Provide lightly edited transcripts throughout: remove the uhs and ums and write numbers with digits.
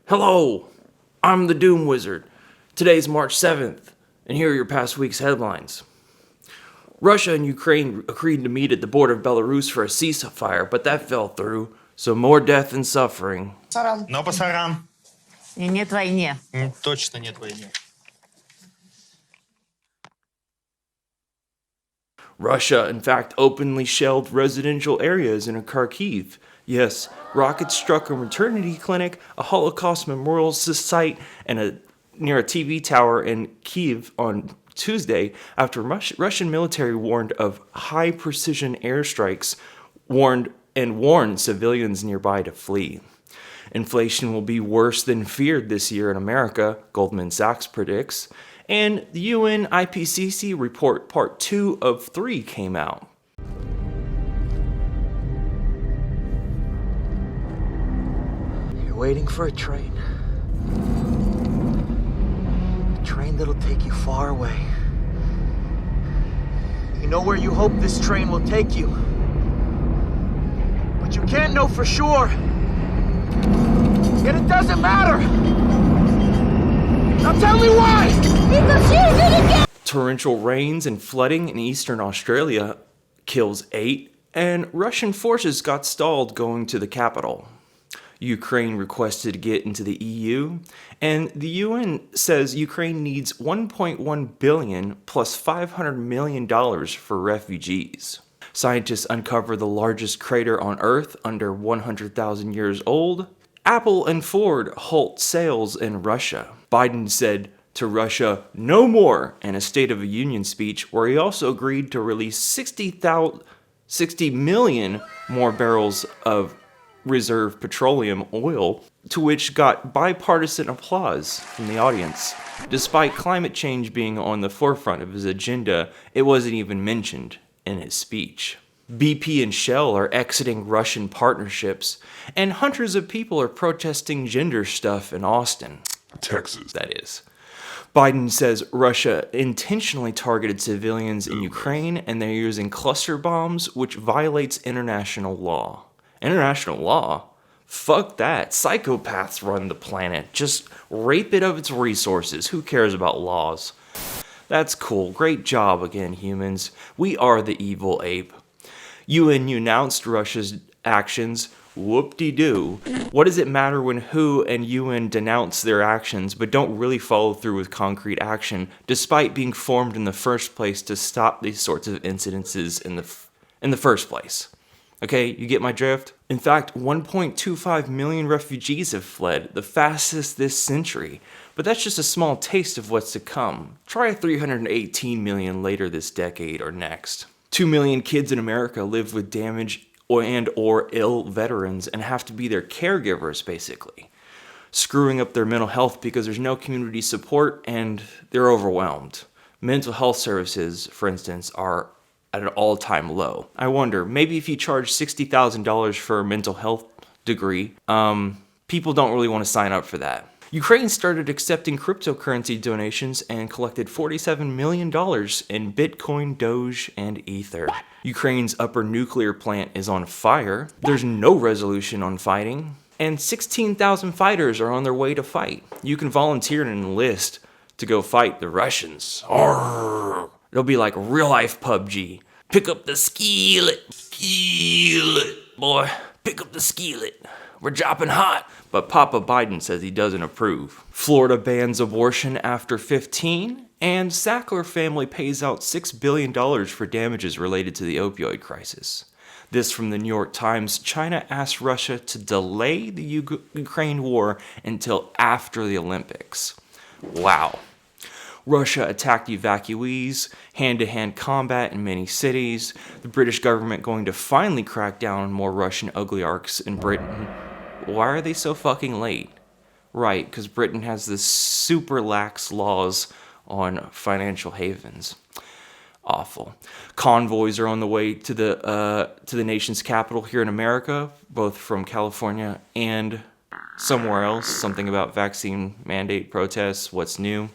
Hello, I'm the Doom Wizard. Today's March 7th, and here are your past week's headlines. Russia and Ukraine agreed to meet at the border of Belarus for a ceasefire, but that fell through, so more death and suffering. Но пасаран. И нет войне. Точно нет войны. Russia, in fact, openly shelled residential areas in Kharkiv. Yes, rockets struck a maternity clinic, a Holocaust memorial site, and near a TV tower in Kyiv on Tuesday after Russian military warned of high-precision airstrikes, warned civilians nearby to flee. Inflation will be worse than feared this year in America, Goldman Sachs predicts. And the UN IPCC report part 2 of 3 came out. You're waiting for a train. A train that'll take you far away. You know where you hope this train will take you. But you can't know for sure. Yet it doesn't matter. Now tell me why! Because you did it again! Torrential rains and flooding in eastern Australia kills 8, and Russian forces got stalled going to the capital. Ukraine requested to get into the EU, and the UN says Ukraine needs $1.1 billion plus $500 million for refugees. Scientists uncover the largest crater on Earth under 100,000 years old. Apple and Ford halt sales in Russia. Biden said to Russia, no more, in a State of the Union speech where he also agreed to release 60 million more barrels of reserve petroleum oil, to which got bipartisan applause from the audience. Despite climate change being on the forefront of his agenda, it wasn't even mentioned in his speech. BP and Shell are exiting Russian partnerships, and hundreds of people are protesting gender stuff in Austin, Texas, that is. Biden says Russia intentionally targeted civilians in Ukraine, and they're using cluster bombs, which violates international law. International law? Fuck that. Psychopaths run the planet. Just rape it of its resources. Who cares about laws? That's cool. Great job again, humans. We are the evil ape. UN announced Russia's actions. Whoop-de-doo. What does it matter when WHO and UN denounce their actions but don't really follow through with concrete action, despite being formed in the first place to stop these sorts of incidences in the first place? Okay, you get my drift? In fact, 1.25 million refugees have fled, the fastest this century. But that's just a small taste of what's to come. Try 318 million later this decade or next. 2 million kids in America live with damaged and or ill veterans and have to be their caregivers, basically. Screwing up their mental health because there's no community support and they're overwhelmed. Mental health services, for instance, are at an all-time low. I wonder, maybe if you charge $60,000 for a mental health degree, people don't really want to sign up for that. Ukraine started accepting cryptocurrency donations and collected $47 million in Bitcoin, Doge, and Ether. Ukraine's upper nuclear plant is on fire. There's no resolution on fighting. And 16,000 fighters are on their way to fight. You can volunteer and enlist to go fight the Russians. Arrgh. It'll be like real-life PUBG. Pick up the skillet. Skillet. Boy, pick up the skillet. We're dropping hot. But Papa Biden says he doesn't approve. Florida bans abortion after 15, and Sackler family pays out $6 billion for damages related to the opioid crisis. This from the New York Times. China asked Russia to delay the Ukraine war until after the Olympics. Wow. Russia attacked evacuees, hand-to-hand combat in many cities, the British government going to finally crack down on more Russian oligarchs in Britain. Why are they so fucking late? Right, because Britain has this super lax laws on financial havens. Awful. Convoys are on the way to the nation's capital here in America, both from California and somewhere else. Something about vaccine mandate protests. What's new?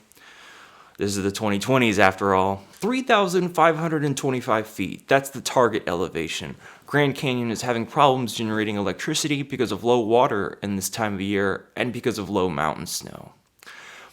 This is the 2020s after all. 3,525 feet. That's the target elevation. Grand Canyon is having problems generating electricity because of low water in this time of year and because of low mountain snow.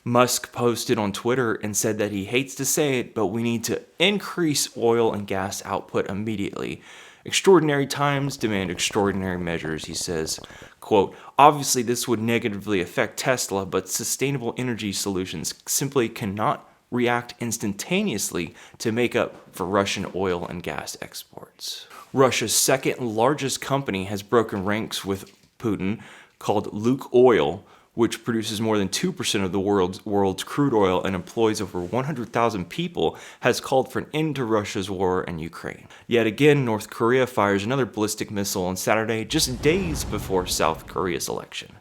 Musk posted on Twitter and said that he hates to say it, but we need to increase oil and gas output immediately. Extraordinary times demand extraordinary measures, he says. Quote, obviously this would negatively affect Tesla, but sustainable energy solutions simply cannot react instantaneously to make up for Russian oil and gas exports. Russia's second largest company has broken ranks with Putin, called Lukoil, which produces more than 2% of the world's crude oil and employs over 100,000 people, has called for an end to Russia's war in Ukraine. Yet again, North Korea fires another ballistic missile on Saturday, just days before South Korea's election.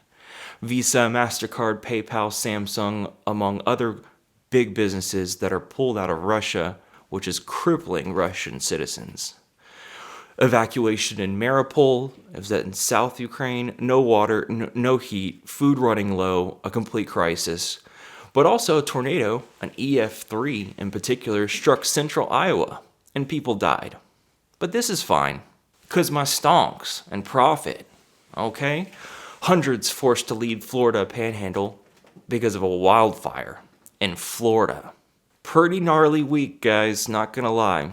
Visa, MasterCard, PayPal, Samsung, among other big businesses that are pulled out of Russia, which is crippling Russian citizens. Evacuation in Mariupol, is that in South Ukraine, no water, no heat, food running low, a complete crisis. But also a tornado, an EF3 in particular, struck central Iowa, and people died. But this is fine, because my stonks and profit, okay? Hundreds forced to leave Florida Panhandle because of a wildfire in Florida. Pretty gnarly week, guys, not gonna lie.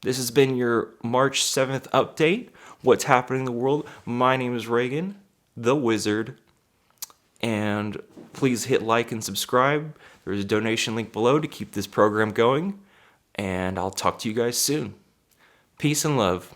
This has been your March 7th update. What's happening in the world? My name is Reagan, the Wizard. And please hit like and subscribe. There's a donation link below to keep this program going. And I'll talk to you guys soon. Peace and love.